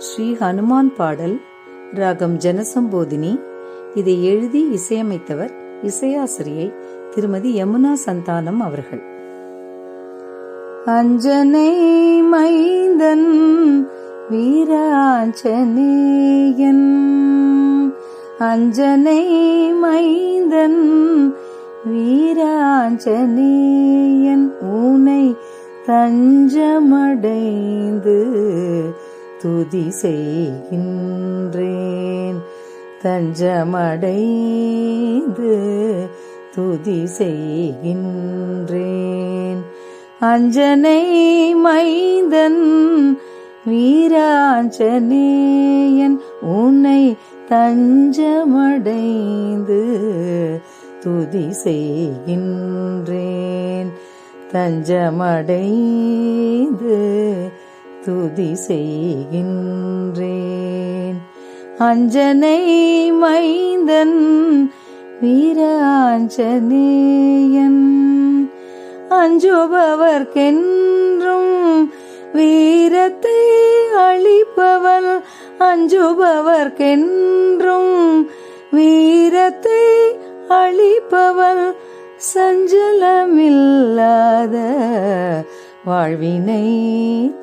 ஸ்ரீ ஹனுமான் பாடல், ராகம் ஜனசம்போதினி. இதை எழுதி இசையமைத்தவர் இசையாசிரியை திருமதி யமுனா சந்தானம் அவர்கள். அஞ்சனை மைந்தன் வீராஞ்சனேயன், அஞ்சனை மைந்தன் வீராஞ்சனேயன், ஊனை தஞ்சமடைந்து துதி செய்கின்றேன், தஞ்சமடைந்து துதி செய்கின்றேன். அஞ்சனை மைந்தன் வீராஞ்சனேயன், உன்னை தஞ்சமடைந்து துதி செய்கின்றேன், தஞ்சமடைந்து துதி செய்கின்றேன். அஞ்சனை மைந்தன் வீராஞ்சனேயன், அஞ்சுபவர்க்கென்றும் வீரத்தை அளிப்பவன், அஞ்சுபவர்க்கென்றும் வீரத்தை அளிப்பவன், சஞ்சலமில்லாத வாழ்வினை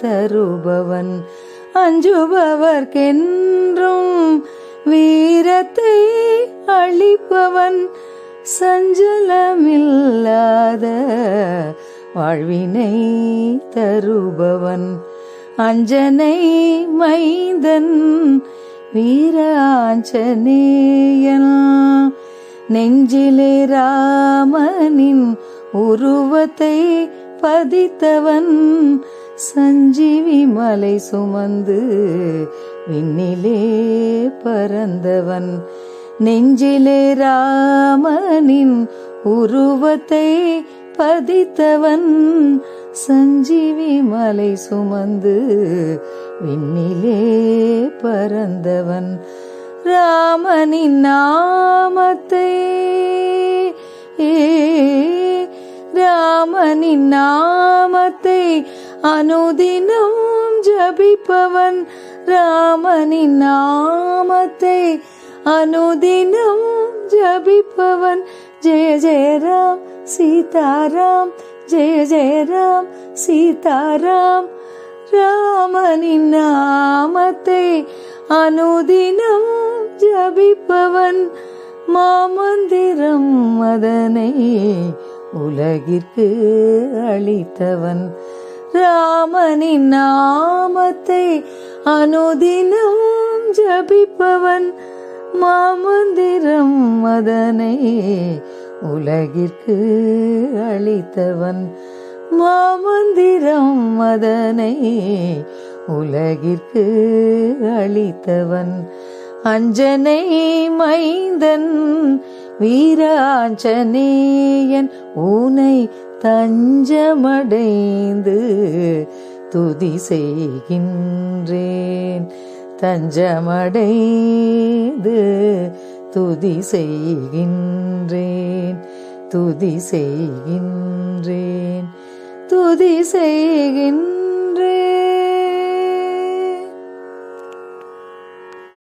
தருபவன், அஞ்சுபவர்க்கென்றும் வீரத்தை அளிப்பவன், சஞ்சலமில்லாத வாழ்வினை தருபவன். அஞ்சனை மைந்தன் வீராஞ்சனேயன், நெஞ்சிலே ராமனின் உருவத்தை பதித்தவன், சஞ்சீவி மலை சுமந்து விண்ணிலே பறந்தவன், நெஞ்சிலே ராமனின் உருவத்தை பதித்தவன், சஞ்சீவி மலை சுமந்து விண்ணிலே பறந்தவன். ராமனின் நாமத்தை, ராமனின் நாமத்தை அனுதினம் ஜபிப்பவன், ராமனின் நாமத்தை அனுதினம் ஜபிப்பவன். ஜெய ஜெய ராம் சீதாராம், ஜெய ஜெய ராம் சீதாராம். ராமனின் நாமத்தை அனுதினம் ஜபிப்பவன், மாமந்திரம் அதனை உலகிற்கு அளித்தவன். ராமனின் நாமத்தை அனுதினம் ஜபிப்பவன், மாமந்திரம் அதனை உலகிற்கு அளித்தவன், மாமந்திரம் அதனை உலகிற்கு அளித்தவன். அஞ்சனை மைந்தன் வீராஞ்சனேயன், ஊனை தஞ்சமடைந்து துதி செய்கின்றேன், தஞ்சமடைந்து துதி செய்கின்றேன், துதி செய்கின்றேன், துதி செய்கின்றேன்.